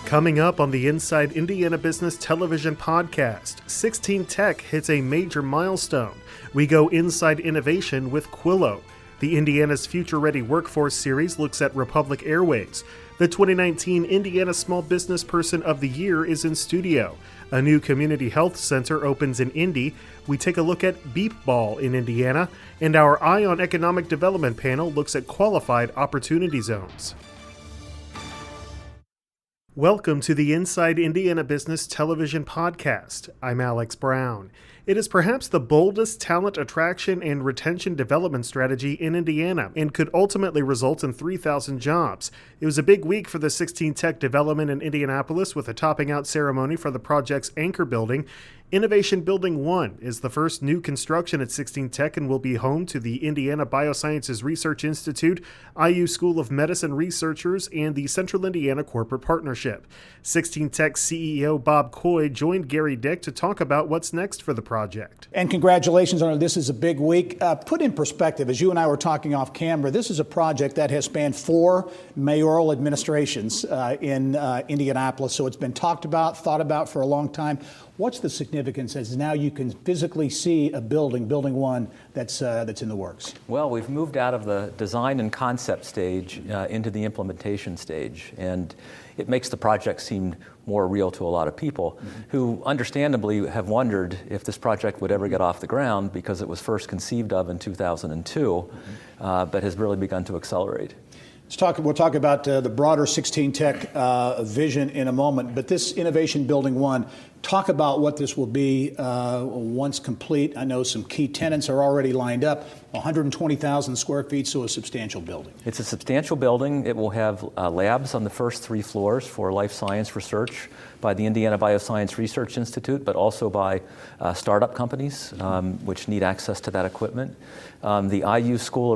Coming up on the Inside Indiana Business Television podcast, 16 Tech hits a major milestone. We go inside innovation with Quillo. The Indiana's Future Ready Workforce series looks at Republic Airways. The 2019 Indiana Small Business Person of the Year is in studio. A new community health center opens in Indy. We take a look at Beep Ball in Indiana. And our Eye on Economic Development panel looks at qualified opportunity zones. Welcome to the Inside Indiana Business Television podcast. I'm Alex Brown. It is perhaps the boldest talent attraction and retention development strategy in Indiana and could ultimately result in 3,000 jobs. It was a big week for the 16 Tech development in Indianapolis with a topping out ceremony for the project's anchor building. Innovation Building 1 is the first new construction at 16 Tech and will be home to the Indiana Biosciences Research Institute, IU School of Medicine researchers, and the Central Indiana Corporate Partnership. 16 Tech CEO Bob Coy joined Gary Dick to talk about what's next for the project. And congratulations on it. This is a big week. Put in perspective, as you and I were talking off camera, this is a project that has spanned 4 mayoral administrations in Indianapolis. So it's been talked about, thought about for a long time. What's the significance as now you can physically see a building 1, that's in the works? Well, we've moved out of the design and concept stage into the implementation stage, and it makes the project seem more real to a lot of people who understandably have wondered if this project would ever get off the ground because it was first conceived of in 2002, but has really begun to accelerate. We'll talk about the broader 16 Tech vision in a moment, but this Innovation Building 1, talk about what this will be once complete. I know some key tenants are already lined up, 120,000 square feet, so a substantial building. It's a substantial building. It will have labs on the first 3 floors for life science research by the Indiana Bioscience Research Institute, but also by startup companies which need access to that equipment. The IU School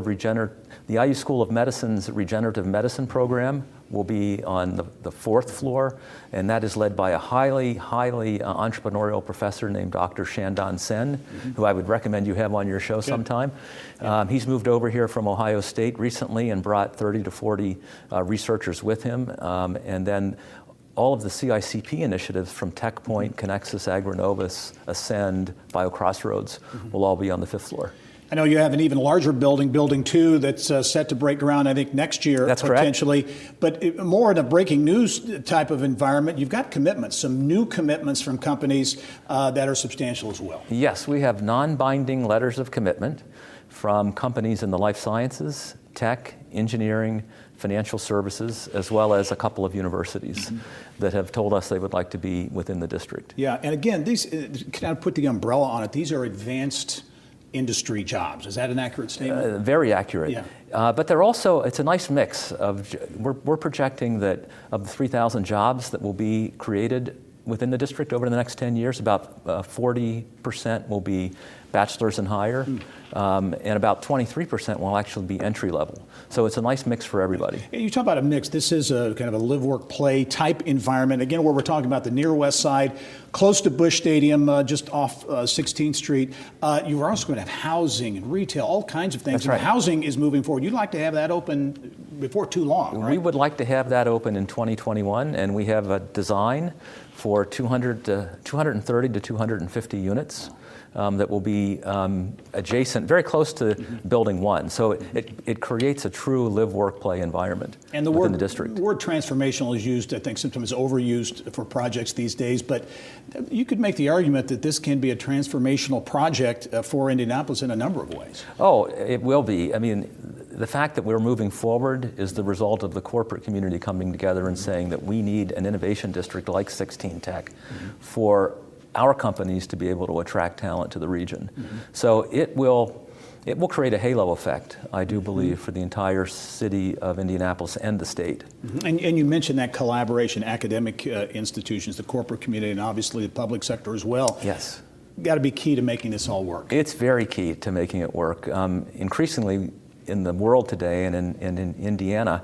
of Medicine's Regenerative Medicine program will be on the 4th floor, and that is led by a highly entrepreneurial professor named Dr. Shandon Sen, who I would recommend you have on your show sometime. He's moved over here from Ohio State recently and brought 30 to 40 researchers with him, and then all of the CICP initiatives from TechPoint, Connexus, AgriNovus, Ascend, BioCrossroads will all be on the 5th floor. I know you have an even larger building, Building 2, that's set to break ground, I think, next year. That's potentially. Correct. But more in a breaking news type of environment, you've got commitments, some new commitments from companies that are substantial as well. Yes, we have non-binding letters of commitment from companies in the life sciences, tech, engineering, financial services, as well as a couple of universities that have told us they would like to be within the district. Yeah, and again, these, can I put the umbrella on it? These are advanced industry jobs. Is that an accurate statement? Very accurate. Yeah. But they're also, it's a nice mix of, we're projecting that of the 3,000 jobs that will be created within the district over the next 10 years, about 40% will be bachelor's and higher, and about 23% will actually be entry level. So it's a nice mix for everybody. You talk about a mix. This is a kind of a live, work, play type environment. Again, where we're talking about the near west side, close to Busch Stadium, just off 16th Street. You are also going to have housing and retail, all kinds of things. That's right. And housing is moving forward. You'd like to have that open before too long, right? We would like to have that open in 2021, and we have a design for 230 to 250 units. That will be adjacent, very close to Building 1. So it creates a true live, work, play environment within the district. The word transformational is used, I think, sometimes overused for projects these days, but you could make the argument that this can be a transformational project for Indianapolis in a number of ways. Oh, it will be. I mean, the fact that we're moving forward is the result of the corporate community coming together and saying that we need an innovation district like 16 Tech for our companies to be able to attract talent to the region. So it will create a halo effect, I do believe, for the entire city of Indianapolis and the state. And you mentioned that collaboration, academic institutions, the corporate community, and obviously the public sector as well. Yes. Got to be key to making this all work. It's very key to making it work. Increasingly in the world today and in Indiana,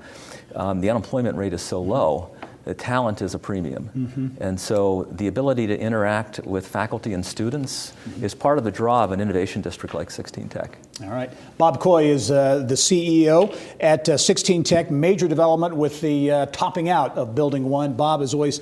the unemployment rate is so low talent is a premium. And so the ability to interact with faculty and students is part of the draw of an innovation district like 16 Tech. All right. Bob Coy is the CEO at 16 Tech, major development with the topping out of Building 1. Bob, as always,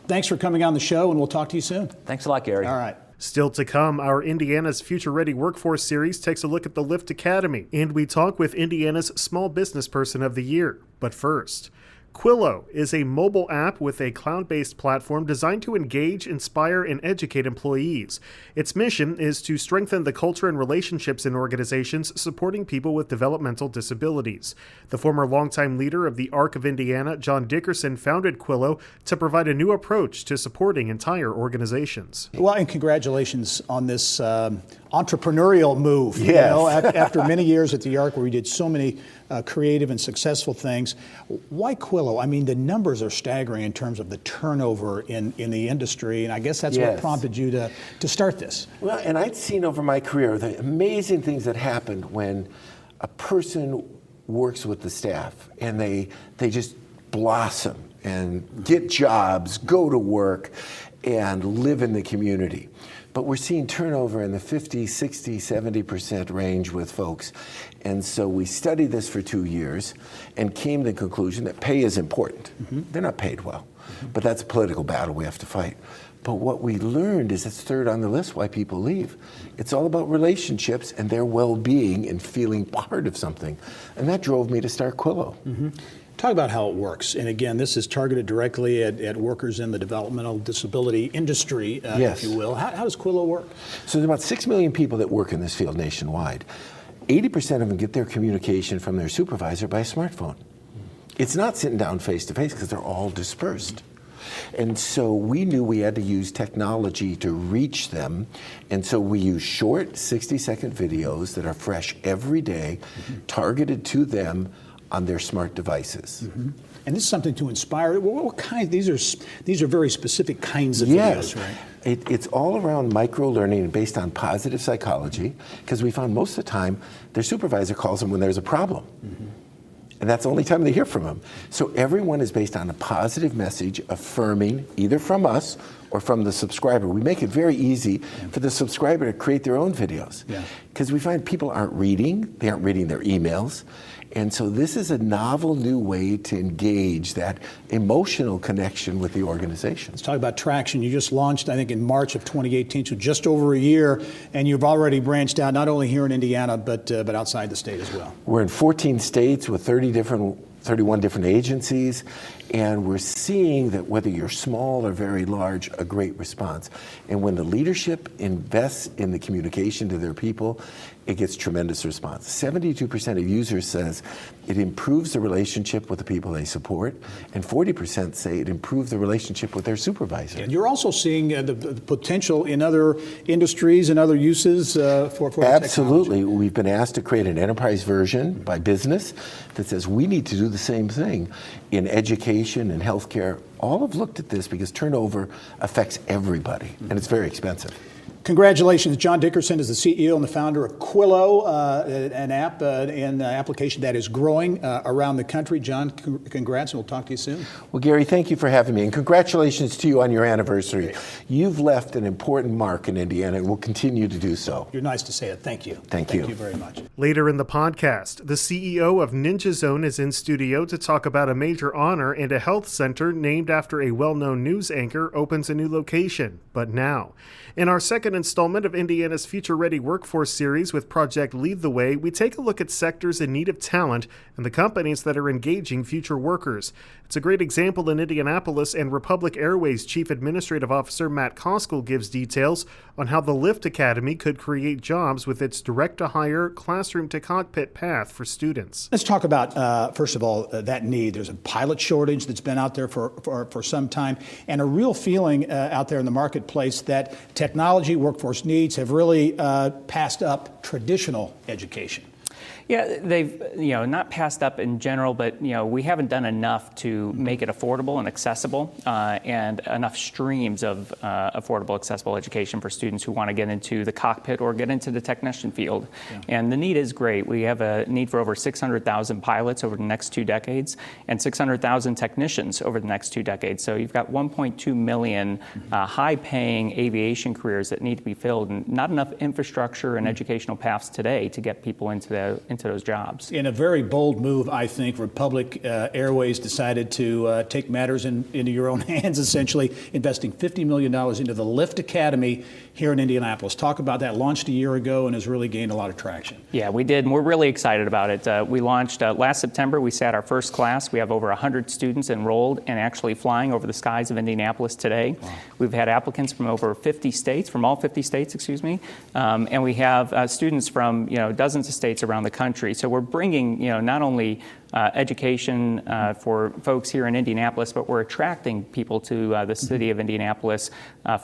thanks for coming on the show, and we'll talk to you soon. Thanks a lot, Gary. All right. Still to come, our Indiana's Future Ready Workforce series takes a look at the Lift Academy, and we talk with Indiana's Small Business Person of the Year. But first, Quillo is a mobile app with a cloud-based platform designed to engage, inspire, and educate employees. Its mission is to strengthen the culture and relationships in organizations supporting people with developmental disabilities. The former longtime leader of the ARC of Indiana, John Dickerson, founded Quillo to provide a new approach to supporting entire organizations. Well, and congratulations on this entrepreneurial move. Yes. You know, after many years at the ARC where we did so many creative and successful things. Why Quillo? I mean, the numbers are staggering in terms of the turnover in the industry, and I guess that's what prompted you to start this. Well, and I'd seen over my career the amazing things that happened when a person works with the staff and they just blossom and get jobs, go to work, and live in the community. But we're seeing turnover in the 50, 60, 70% range with folks. And so we studied this for 2 years and came to the conclusion that pay is important. They're not paid well, but that's a political battle we have to fight. But what we learned is it's third on the list why people leave. It's all about relationships and their well-being and feeling part of something. And that drove me to start Quillo. Talk about how it works. And again, this is targeted directly at workers in the developmental disability industry, if you will. How does Quillo work? So there's about 6 million people that work in this field nationwide. 80% of them get their communication from their supervisor by a smartphone. It's not sitting down face to face because they're all dispersed. And so we knew we had to use technology to reach them. And so we use short 60-second videos that are fresh every day, targeted to them on their smart devices. And this is something to inspire. What kind? These are very specific kinds of videos, right? It's all around micro-learning and based on positive psychology, because we found most of the time their supervisor calls them when there's a problem. And that's the only time they hear from them. So everyone is based on a positive message affirming either from us or from the subscriber. We make it very easy for the subscriber to create their own videos. Because we find people aren't reading, they aren't reading their emails. And so this is a novel new way to engage that emotional connection with the organization. Let's talk about traction. You just launched, I think, in March of 2018, so just over a year, and you've already branched out not only here in Indiana, but outside the state as well. We're in 14 states with 31 different agencies, and we're seeing that whether you're small or very large, a great response. And when the leadership invests in the communication to their people, it gets tremendous response. 72% of users says it improves the relationship with the people they support, and 40% say it improves the relationship with their supervisor. And you're also seeing the potential in other industries and other uses for Absolutely. technology. We've been asked to create an enterprise version by business that says we need to do the same thing in education and healthcare. All have looked at this because turnover affects everybody, and it's very expensive. Congratulations. John Dickerson is the CEO and the founder of Quillo, an app and application that is growing around the country. John, congrats, and we'll talk to you soon. Well, Gary, thank you for having me, and congratulations to you on your anniversary. Great. You've left an important mark in Indiana and will continue to do so. You're nice to say it. Thank you. Thank you. Thank you very much. Later in the podcast, the CEO of Ninja Zone is in studio to talk about a major honor, and a health center named after a well-known news anchor opens a new location. But now, in our second installment of Indiana's Future Ready Workforce series with Project Lead the Way, we take a look at sectors in need of talent and the companies that are engaging future workers. It's a great example in Indianapolis, and Republic Airways Chief Administrative Officer Matt Koskell gives details on how the Lift Academy could create jobs with its direct-to-hire, classroom-to-cockpit path for students. Let's talk about, first of all, that need. There's a pilot shortage that's been out there for some time, and a real feeling out there in the marketplace that technology workforce needs have really passed up traditional education. Yeah, they've not passed up in general, but we haven't done enough to make it affordable and accessible, and enough streams of affordable, accessible education for students who want to get into the cockpit or get into the technician field. Yeah. And the need is great. We have a need for over 600,000 pilots over the next 2 decades and 600,000 technicians over the next 2 decades. So you've got 1.2 million high-paying aviation careers that need to be filled, and not enough infrastructure and educational paths today to get people into those jobs. In a very bold move, I think, Republic Airways decided to take matters into your own hands, essentially investing $50 million into the Lift Academy here in Indianapolis. Talk about that. Launched a year ago and has really gained a lot of traction. Yeah, we did, and we're really excited about it. We launched last September. We sat our first class. We have over 100 students enrolled and actually flying over the skies of Indianapolis today. Wow. We've had applicants from over 50 states, from all 50 states, excuse me, and we have students from dozens of states around the country. So we're bringing not only education for folks here in Indianapolis, but we're attracting people to the city of Indianapolis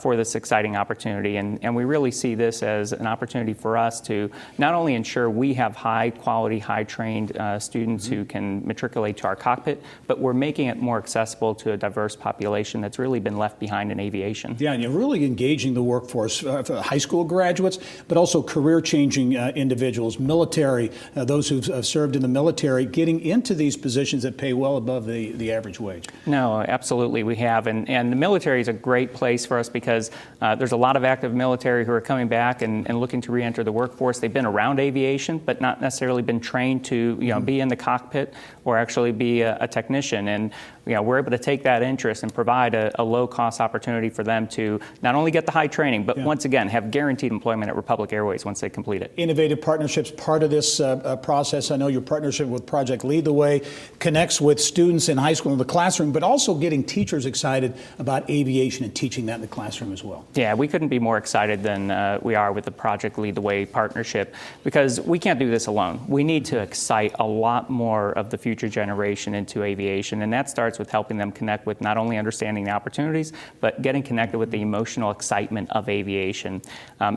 for this exciting opportunity. And we really see this as an opportunity for us to not only ensure we have high quality, high trained students who can matriculate to our cockpit, but we're making it more accessible to a diverse population that's really been left behind in aviation. Yeah, and you're really engaging the workforce, for high school graduates, but also career-changing individuals, military, those who've served in the military, getting into these positions that pay well above the average wage. No, absolutely we have. And the military is a great place for us because there's a lot of active military who are coming back and looking to re-enter the workforce. They've been around aviation, but not necessarily been trained to be in the cockpit or actually be a technician. And we're able to take that interest and provide a low-cost opportunity for them to not only get the high training, but once again, have guaranteed employment at Republic Airways once they complete it. Innovative partnerships, part of this process. I know your partnership with Project Lead the Way connects with students in high school in the classroom, but also getting teachers excited about aviation and teaching that in the classroom as well. Yeah, we couldn't be more excited than we are with the Project Lead the Way partnership, because we can't do this alone. We need to excite a lot more of the future generation into aviation, and that starts with helping them connect with not only understanding the opportunities, but getting connected with the emotional excitement of aviation.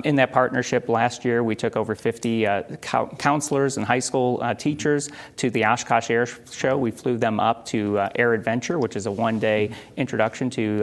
In that partnership last year, we took over 50 counselors and high school teachers to the Oshkosh Air Show. We flew them up to Air Adventure, which is a one-day introduction to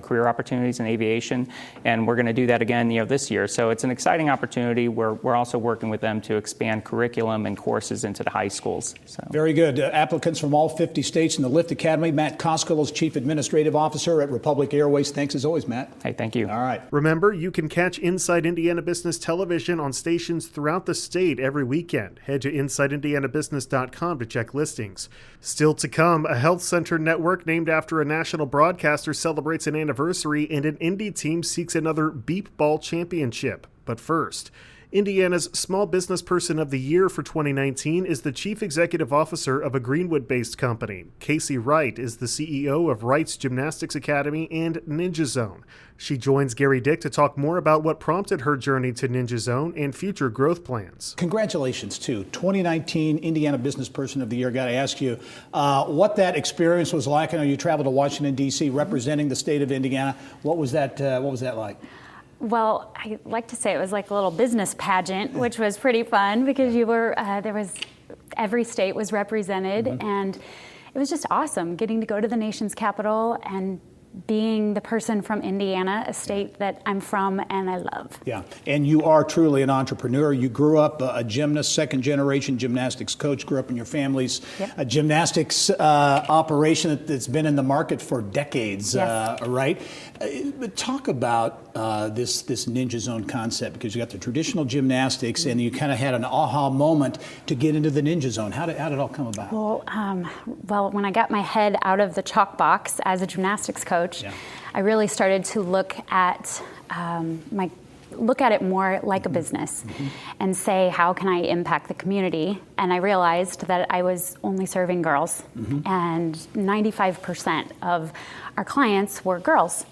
career opportunities in aviation, and we're going to do that again this year. So it's an exciting opportunity. We're also working with them to expand curriculum and courses into the high schools. So. Very good. Applicants from all 50 states in the Lift Academy. Matt Koskela is Chief Administrative Officer at Republic Airways. Thanks as always, Matt. Hey, thank you. All right. Remember, you can catch Inside Indiana Business Television on stations throughout the state every weekend. Head to InsideIndianaBusiness.com to check listings. Still to come, a health center network named after a national broadcaster celebrates an anniversary, and an Indy team seeks another Beep Ball championship. But first, Indiana's Small Business Person of the Year for 2019 is the Chief Executive Officer of a Greenwood-based company. Casey Wright is the CEO of Wright's Gymnastics Academy and Ninja Zone. She joins Gary Dick to talk more about what prompted her journey to Ninja Zone and future growth plans. Congratulations, too. 2019 Indiana Business Person of the Year. Got to ask you what that experience was like. I know you traveled to Washington, D.C., representing the state of Indiana. What was that like? Well, I like to say it was like a little business pageant, which was pretty fun because you were every state was represented, and it was just awesome getting to go to the nation's capital and being the person from Indiana, a state that I'm from and I love. Yeah, and you are truly an entrepreneur. You grew up a gymnast, second-generation gymnastics coach, grew up in your family's gymnastics operation that's been in the market for decades, right? But talk about this Ninja Zone concept, because you got the traditional gymnastics and you kind of had an aha moment to get into the Ninja Zone. How did it all come about? Well, when I got my head out of the chalk box as a gymnastics coach, I really started to look at it more like a business and say, how can I impact the community? And I realized that I was only serving girls, and 95% of our clients were girls.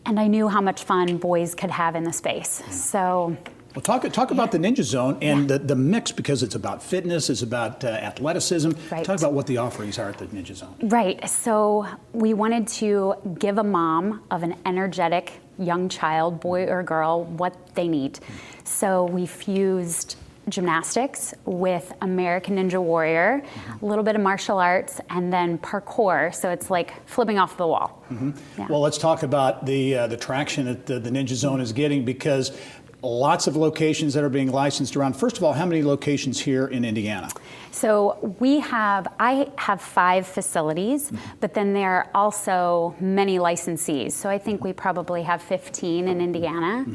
And I knew how much fun boys could have in the space. So. Well, talk about the Ninja Zone and the mix, because it's about fitness, it's about athleticism. Right. Talk about what the offerings are at the Ninja Zone. Right. So we wanted to give a mom of an energetic young child, boy or girl, what they need. So we fused gymnastics with American Ninja Warrior, a little bit of martial arts, and then parkour. So it's like flipping off the wall. Yeah. Well, let's talk about the traction that the Ninja Zone is getting, because lots of locations that are being licensed around. First of all, how many locations here in Indiana? So I have 5 facilities, but then there are also many licensees. So I think we probably have 15 in Indiana.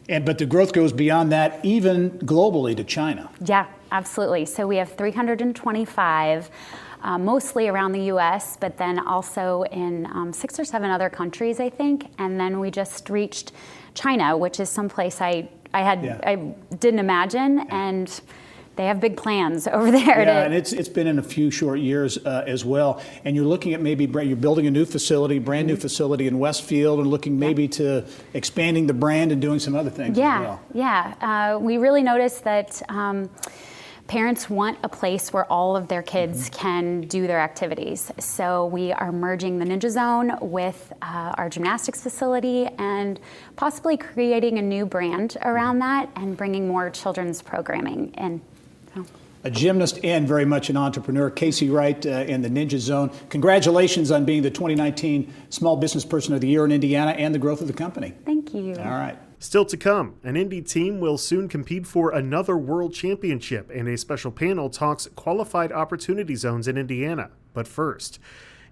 But the growth goes beyond that, even globally to China. Yeah, absolutely. So we have 325, mostly around the U.S., but then also in 6 or 7 other countries, I think. And then we just reached China, which is someplace I didn't imagine, and they have big plans over there. Yeah, and it's been in a few short years as well. And you're looking at you're building a new facility, brand new facility in Westfield, and looking maybe to expanding the brand and doing some other things as well. Yeah. We really noticed that parents want a place where all of their kids can do their activities. So we are merging the Ninja Zone with our gymnastics facility and possibly creating a new brand around that and bringing more children's programming in. A gymnast and very much an entrepreneur, Casey Wright in the Ninja Zone. Congratulations on being the 2019 Small Business Person of the Year in Indiana and the growth of the company. Thank you. All right. Still to come, an Indy team will soon compete for another world championship, and a special panel talks qualified opportunity zones in Indiana. But first,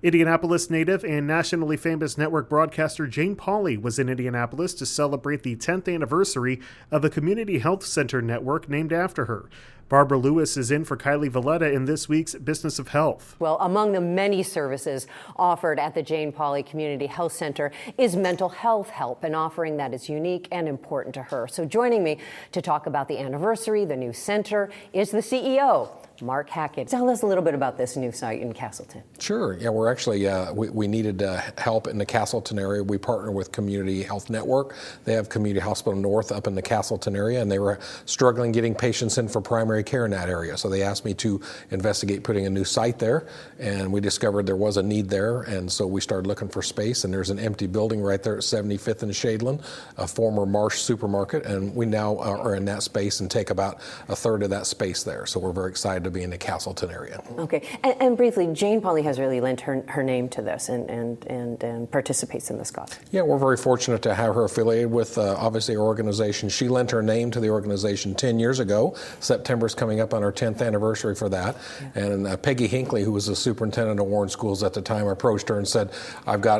Indianapolis native and nationally famous network broadcaster Jane Pauley was in Indianapolis to celebrate the 10th anniversary of a community health center network named after her. Barbara Lewis is in for Kylie Valletta in this week's Business of Health. Well, among the many services offered at the Jane Pauley Community Health Center is mental health help, an offering that is unique and important to her. So joining me to talk about the anniversary, the new center, is the CEO, Mark Hackett. Tell us a little bit about this new site in Castleton. Sure. Yeah, we're actually, we needed help in the Castleton area. We partner with Community Health Network. They have Community Hospital North up in the Castleton area, and they were struggling getting patients in for primary care in that area. So they asked me to investigate putting a new site there, and we discovered there was a need there, and so we started looking for space, and there's an empty building right there at 75th and Shadeland, a former Marsh supermarket, and we now are in that space and take about a third of that space there. So we're very excited to be in the Castleton area. Okay, and briefly, Jane Pauley has really lent her name to this and participates in this cause. Yeah, we're very fortunate to have her affiliated with obviously our organization. She lent her name to the organization 10 years ago. September's coming up on our 10th anniversary for that. Yeah. And Peggy Hinckley, who was the superintendent of Warren Schools at the time, approached her and said, I've got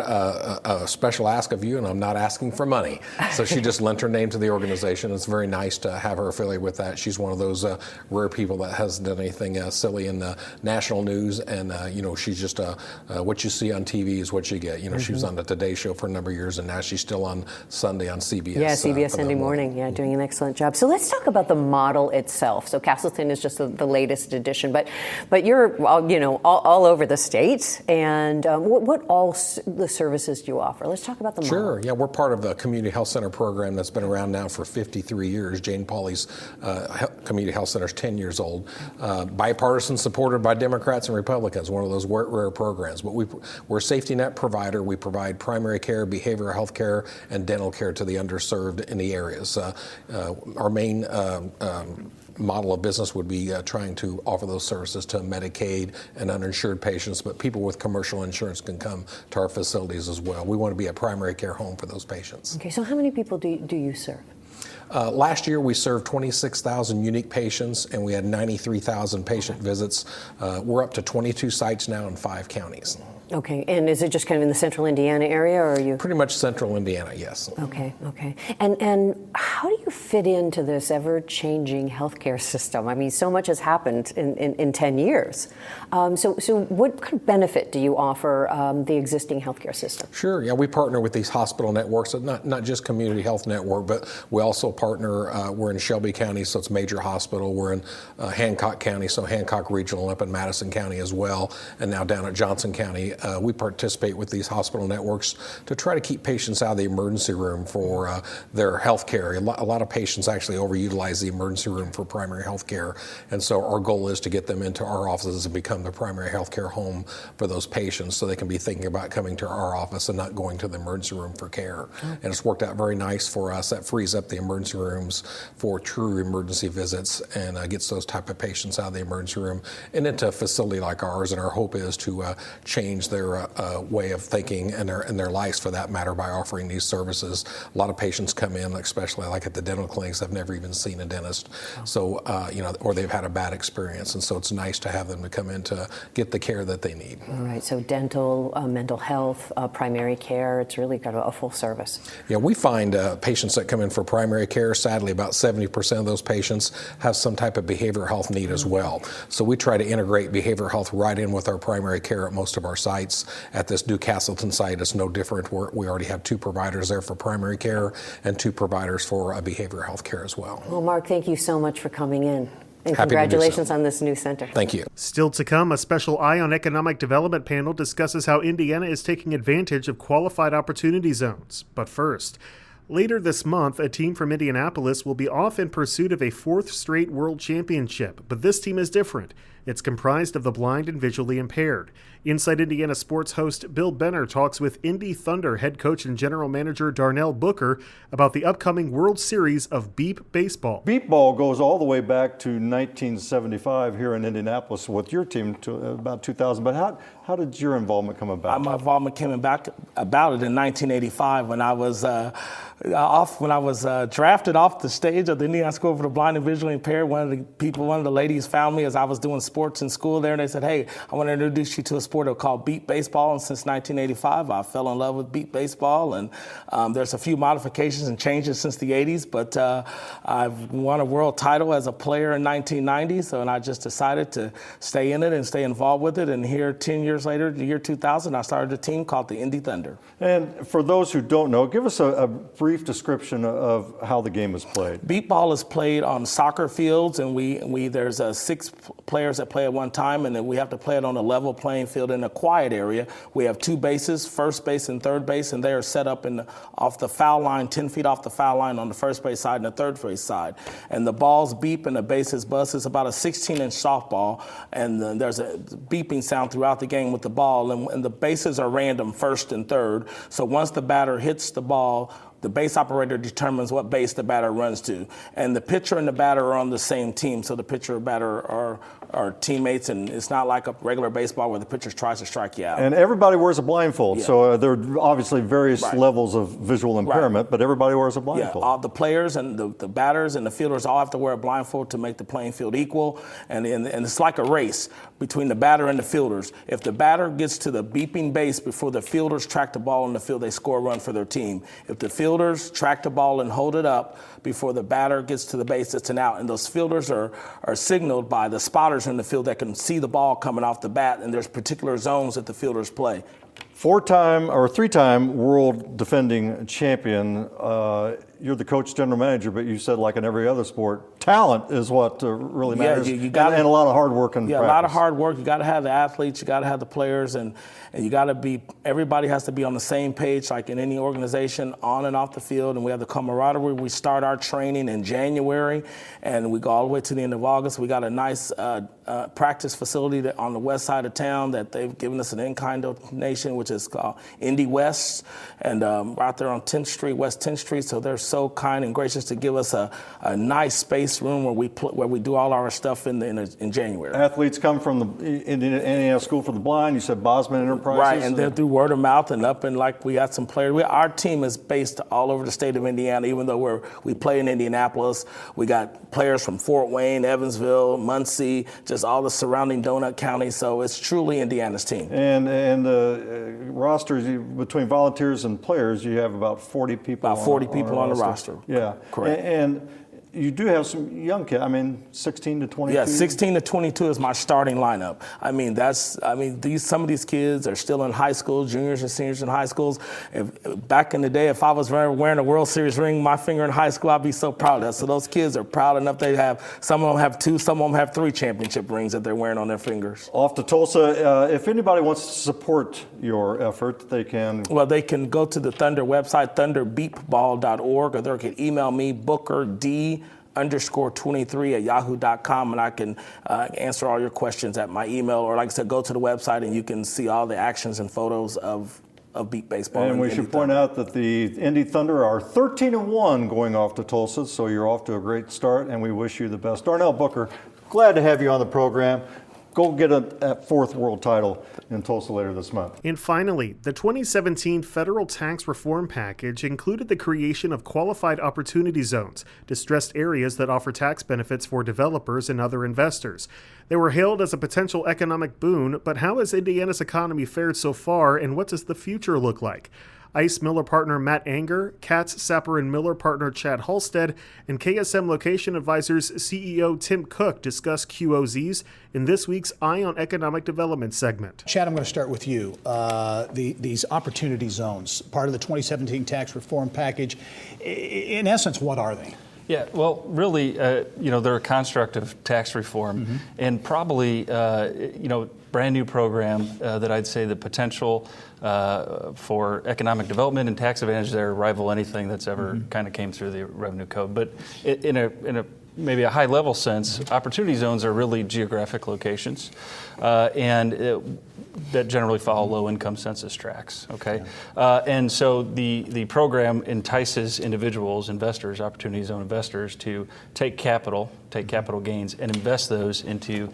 a special ask of you, and I'm not asking for money. So she just lent her name to the organization. It's very nice to have her affiliated with that. She's one of those rare people that hasn't done anything silly in the national news, and she's just what you see on TV is what you get. She was on the Today Show for a number of years, and now she's still on Sunday on CBS. Yeah, CBS Sunday morning. Yeah, doing an excellent job. So let's talk about the model itself. So Castleton is just the latest edition, but you're all over the state. And what all the services do you offer? Let's talk about the model. Sure. Yeah, we're part of the Community Health Center program that's been around now for 53 years. Jane Pauley's Community Health Center is 10 years old. Bipartisan, supported by Democrats and Republicans, one of those rare programs. But we're a safety net provider. We provide primary care, behavioral health care, and dental care to the underserved in the areas. Our main model of business would be trying to offer those services to Medicaid and uninsured patients, but people with commercial insurance can come to our facilities as well. We want to be a primary care home for those patients. Okay, so how many people do you serve? Last year, we served 26,000 unique patients, and we had 93,000 patient visits. We're up to 22 sites now in 5 counties. Okay, and is it just kind of in the central Indiana area, or are you? Pretty much central Indiana, yes. Okay. And how do you fit into this ever-changing healthcare system? I mean, so much has happened in 10 years. So what kind of benefit do you offer the existing healthcare system? Sure, yeah, we partner with these hospital networks, not just Community Health Network, but we also partner, we're in Shelby County, so it's major hospital. We're in Hancock County, so Hancock Regional, up in Madison County as well, and now down at Johnson County. We participate with these hospital networks to try to keep patients out of the emergency room for their health care. A lot of patients actually overutilize the emergency room for primary health care, and so our goal is to get them into our offices and become the primary health care home for those patients, so they can be thinking about coming to our office and not going to the emergency room for care. And it's worked out very nice for us. That frees up the emergency emergency rooms for true emergency visits and gets those type of patients out of the emergency room and into a facility like ours. And our hope is to change their way of thinking and their lives, for that matter, by offering these services. A lot of patients come in, especially like at the dental clinics, have never even seen a dentist, so or they've had a bad experience, and so it's nice to have them to come in to get the care that they need. All right, so dental, mental health, primary care, it's really got a full service. Yeah, we find patients that come in for primary care, sadly about 70% of those patients have some type of behavioral health need as well. So we try to integrate behavioral health right in with our primary care at most of our sites. At this New Castleton site, it's no different. We already have 2 providers there for primary care and 2 providers for behavioral health care as well. Well, Mark, thank you so much for coming in. And Happy to do so. congratulations on this new center. Thank you. Still to come, a special Eye on Economic Development panel discusses how Indiana is taking advantage of qualified opportunity zones. But first, later this month, a team from Indianapolis will be off in pursuit of a 4th straight world championship, but this team is different. It's comprised of the blind and visually impaired. Inside Indiana Sports host Bill Benner talks with Indy Thunder head coach and general manager Darnell Booker about the upcoming World Series of Beep Baseball. Beep ball goes all the way back to 1975 here in Indianapolis with your team to about 2000. But how did your involvement come about? My involvement came about it in 1985 when I was drafted off the stage of the Indiana School for the Blind and Visually Impaired. One of the ladies found me as I was doing sports in school there, and they said, "Hey, I want to introduce you to a sport called beep baseball." And since 1985, I fell in love with beep baseball. And there's a few modifications and changes since the 80s, but I've won a world title as a player in 1990. And I just decided to stay in it and stay involved with it. And here, 10 years later, the year 2000, I started a team called the Indy Thunder. And for those who don't know, give us a brief description of how the game is played. Beep ball is played on soccer fields, and there's 6 players that play at one time, and then we have to play it on a level playing field in a quiet area. We have 2 bases, first base and third base, and they are set up off the foul line, 10 feet off the foul line on the first base side and the third base side. And the balls beep and the bases buzz. It's about a 16-inch softball, and then there's a beeping sound throughout the game with the ball, and the bases are random, first and third. So once the batter hits the ball, the base operator determines what base the batter runs to. And the pitcher and the batter are on the same team, so the pitcher and batter are teammates, and it's not like a regular baseball where the pitcher tries to strike you out. And everybody wears a blindfold, Yeah. so there are obviously various Right. levels of visual impairment, Right. but everybody wears a Yeah, blindfold. all the players and the batters and the fielders all have to wear a blindfold to make the playing field equal, and it's like a race between the batter and the fielders. If the batter gets to the beeping base before the fielders track the ball in the field, they score a run for their team. If the fielders track the ball and hold it up before the batter gets to the base, it's an out. And those fielders are signaled by the spotters in the field that can see the ball coming off the bat, and there's particular zones that the fielders play. 3-time world defending champion. You're the coach, general manager, but you said, like in every other sport, talent is what really matters. you gotta, and a lot of hard work and practice. A lot of hard work. You got to have the athletes, you got to have the players, and you got to be. Everybody has to be on the same page, like in any organization, on and off the field. And we have the camaraderie. We start our training in January, and we go all the way to the end of August. We got a nice practice facility on the west side of town that they've given us an in-kind donation, which is called Indy West, and right there on 10th Street, West 10th Street. So they're so kind and gracious to give us a nice space room where we do all our stuff in January. Athletes come from the Indiana School for the Blind. You said Bosman Enterprises. Right, and then through word of mouth and up, and like we got some players. Our team is based all over the state of Indiana, even though we play in Indianapolis. We got players from Fort Wayne, Evansville, Muncie, just all the surrounding donut counties. So it's truly Indiana's team. And the rosters, between volunteers and players, you have about 40 people. About 40 people on the roster. Yeah, correct. And you do have some young kids. I mean, 16 to 22. Yeah, 16 to 22 is my starting lineup. Some of these kids are still in high school, juniors and seniors in high schools. Back in the day, if I was wearing a World Series ring, my finger in high school, I'd be so proud of that. So those kids are proud enough. Some of them have 2, some of them have 3 championship rings that they're wearing on their fingers. Off to Tulsa. If anybody wants to support your effort, they can. Well, they can go to the Thunder website, thunderbeepball.org, or they can email me, Booker D_23@yahoo.com, and I can answer all your questions at my email. Or like I said, go to the website and you can see all the actions and photos of of beat baseball. And we should point out that the Indy Thunder are 13-1 going off to Tulsa, so you're off to a great start, and we wish you the best. Darnell Booker, glad to have you on the program. Go get a fourth world title in Tulsa later this month. And finally, the 2017 federal tax reform package included the creation of qualified opportunity zones, distressed areas that offer tax benefits for developers and other investors. They were hailed as a potential economic boon, but how has Indiana's economy fared so far, and what does the future look like? ICE Miller partner Matt Anger, Katz, Sapper & Miller partner Chad Halstead, and KSM Location Advisors CEO Tim Cook discuss QOZs in this week's Eye on Economic Development segment. Chad, I'm going to start with you. These opportunity zones, part of the 2017 tax reform package, in essence, what are they? Yeah, well, really, they're a construct of tax reform, and probably, brand new program that I'd say the potential for economic development and tax advantage there rival anything that's ever kind of came through the revenue code. But in a maybe a high level sense, opportunity zones are really geographic locations, and that generally follow low income census tracts. Okay, and so the program entices individuals, investors, opportunity zone investors, to take capital gains and invest those into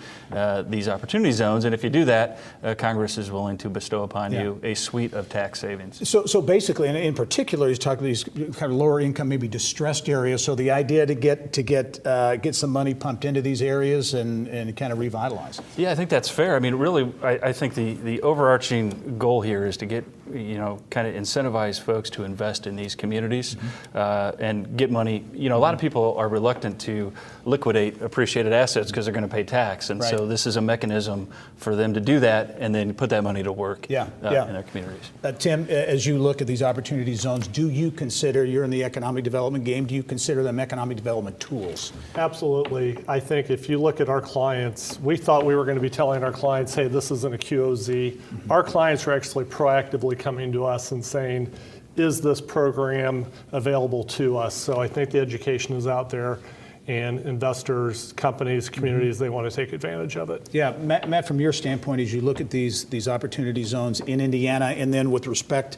these opportunity zones. And if you do that, Congress is willing to bestow upon you a suite of tax savings. So basically, and in particular, he's talking about these kind of lower income, maybe distressed areas. So the idea to get some money pumped into these areas and kind of revitalize. Yeah, I think that's fair. I mean, really, I think the overarching goal here is to get, kind of incentivize folks to invest in these communities and get money. A lot of people are reluctant to liquidate appreciated assets because they're going to pay tax. And so this is a mechanism for them to do that and then put that money to work in their communities. Tim, as you look at these opportunity zones, do you consider, you're in the economic development game, do you consider them economic development tools? Absolutely. I think if you look at our clients, we thought we were going to be telling our clients, hey, this isn't a QOZ. Our clients are actually proactively coming to us and saying, is this program available to us? So I think the education is out there, and investors, companies, communities, they want to take advantage of it. Yeah, Matt, from your standpoint, as you look at these opportunity zones in Indiana, and then with respect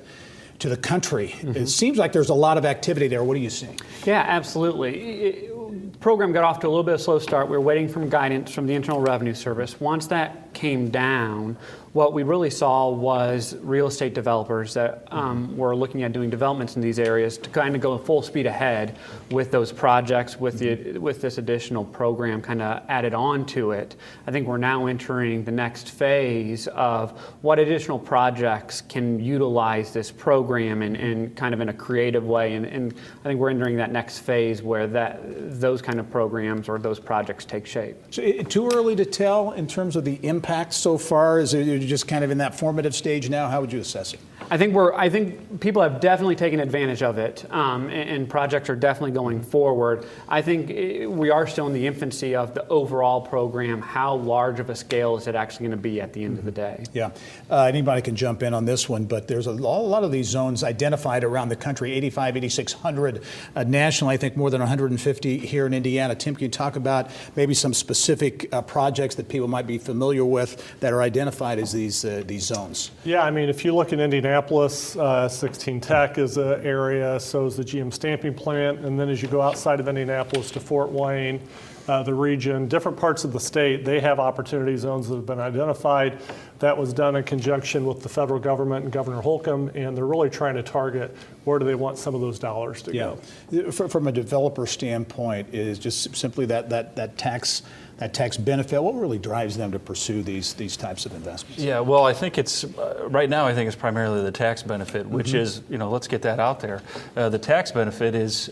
to the country, it seems like there's a lot of activity there. What are you seeing? Yeah, absolutely. The program got off to a little bit of a slow start. We were waiting for guidance from the Internal Revenue Service. Once that came down, what we really saw was real estate developers that were looking at doing developments in these areas to kind of go full speed ahead with those projects, with this additional program kind of added on to it. I think we're now entering the next phase of what additional projects can utilize this program and kind of in a creative way. And I think we're entering that next phase where those kind of programs or those projects take shape. So too early to tell in terms of the impact so far? Is it just kind of in that formative stage now? How would you assess it? I think people have definitely taken advantage of it, and projects are definitely going forward. I think we are still in the infancy of the overall program. How large of a scale is it actually going to be at the end of the day? Yeah, anybody can jump in on this one, but there's a lot of these zones identified around the country, 8,600 nationally, I think more than 150 here in Indiana. Tim, can you talk about maybe some specific projects that people might be familiar with that are identified as these zones? Yeah, I mean, if you look in Indianapolis, 16 Tech is an area, so is the GM stamping plant, and then as you go outside of Indianapolis to Fort Wayne, the region, different parts of the state, they have opportunity zones that have been identified. That was done in conjunction with the federal government and Governor Holcomb, and they're really trying to target where do they want some of those dollars to go. From a developer standpoint, is just simply that tax benefit, what really drives them to pursue these types of investments? Yeah, well, I think it's, right now I think it's primarily the tax benefit, which is, let's get that out there. The tax benefit is,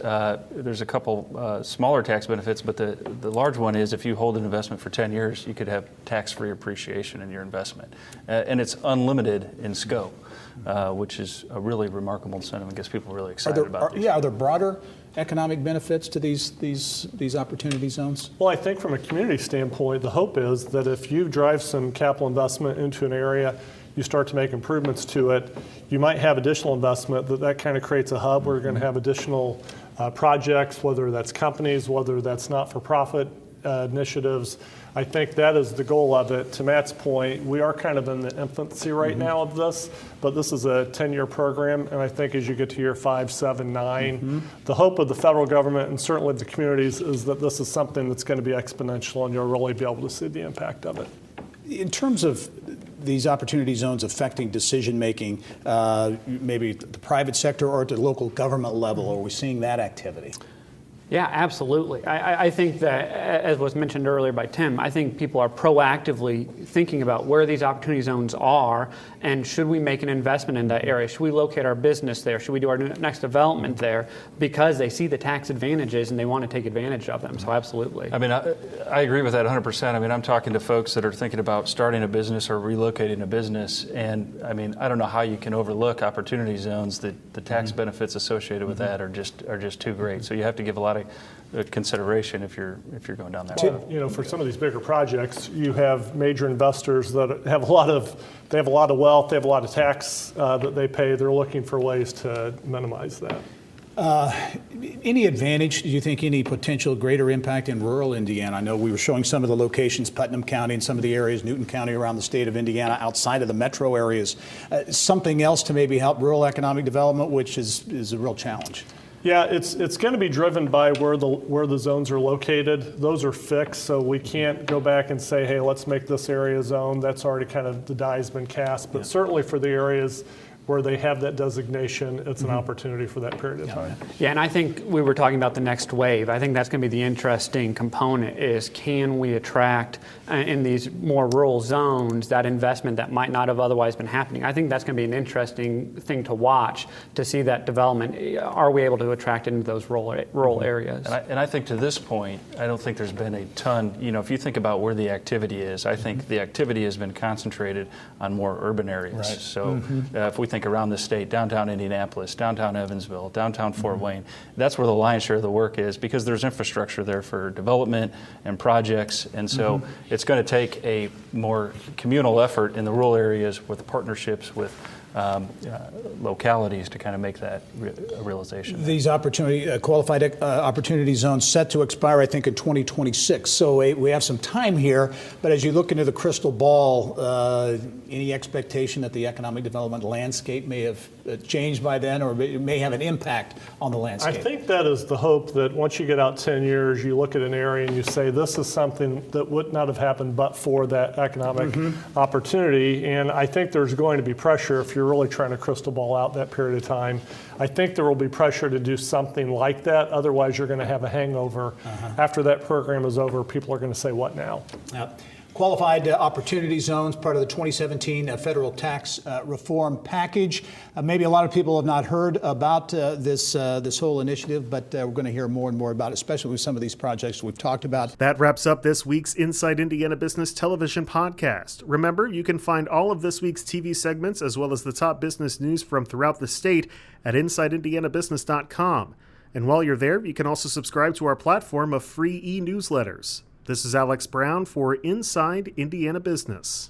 there's a couple smaller tax benefits, but the large one is if you hold an investment for 10 years, you could have tax-free appreciation in your investment. And it's unlimited in scope, which is a really remarkable incentive and gets people really excited about these. Are there broader economic benefits to these opportunity zones? Well, I think from a community standpoint, the hope is that if you drive some capital investment into an area, you start to make improvements to it, you might have additional investment that kind of creates a hub where you're going to have additional projects, whether that's companies, whether that's not-for-profit initiatives. I think that is the goal of it. To Matt's point, we are kind of in the infancy right now of this, but this is a 10-year program, and I think as you get to year 5, 7, 9, the hope of the federal government and certainly the communities is that this is something that's going to be exponential and you'll really be able to see the impact of it. In terms of these opportunity zones affecting decision-making, maybe the private sector or at the local government level, are we seeing that activity? Yeah, absolutely. I think that, as was mentioned earlier by Tim, I think people are proactively thinking about where these opportunity zones are and should we make an investment in that area? Should we locate our business there? Should we do our next development there? Because they see the tax advantages and they want to take advantage of them. So absolutely. I mean, I agree with that 100%. I mean, I'm talking to folks that are thinking about starting a business or relocating a business. And I mean, I don't know how you can overlook opportunity zones. The tax benefits associated with that are just too great. So you have to give a lot of consideration if you're going down that road. You know, for some of these bigger projects, you have major investors that have a lot of wealth, they have a lot of tax that they pay. They're looking for ways to minimize that. Any advantage, do you think, any potential greater impact in rural Indiana? I know we were showing some of the locations, Putnam County and some of the areas, Newton County around the state of Indiana, outside of the metro areas. Something else to maybe help rural economic development, which is a real challenge. Yeah, it's going to be driven by where the zones are located. Those are fixed, so we can't go back and say, hey, let's make this area zone. That's already kind of, the die's been cast. But certainly for the areas where they have that designation, it's an opportunity for that period of time. Yeah, and I think we were talking about the next wave. I think that's going to be the interesting component is can we attract in these more rural zones that investment that might not have otherwise been happening. I think that's going to be an interesting thing to watch to see that development. Are we able to attract it into those rural areas? And I think to this point, I don't think there's been a ton, you know, if you think about where the activity is, I think the activity has been concentrated on more urban areas. Right. So if we think around the state, downtown Indianapolis, downtown Evansville, downtown Fort Wayne, that's where the lion's share of the work is because there's infrastructure there for development and projects. And so it's going to take a more communal effort in the rural areas with partnerships with localities to kind of make that a realization. These qualified opportunity zones set to expire, I think, in 2026. So we have some time here. But as you look into the crystal ball, any expectation that the economic development landscape may have changed by then, or it may have an impact on the landscape? I think that is the hope, that once you get out 10 years, you look at an area and you say, this is something that would not have happened but for that economic opportunity. And I think there's going to be pressure if you're really trying to crystal ball out that period of time. I think there will be pressure to do something like that. Otherwise, you're going to have a hangover. After that program is over, people are going to say, what now? Qualified opportunity zones, part of the 2017 federal tax reform package. Maybe a lot of people have not heard about this whole initiative, but we're going to hear more and more about it, especially with some of these projects we've talked about. That wraps up this week's Inside Indiana Business Television podcast. Remember, you can find all of this week's TV segments as well as the top business news from throughout the state at InsideIndianaBusiness.com. And while you're there, you can also subscribe to our platform of free e-newsletters. This is Alex Brown for Inside Indiana Business.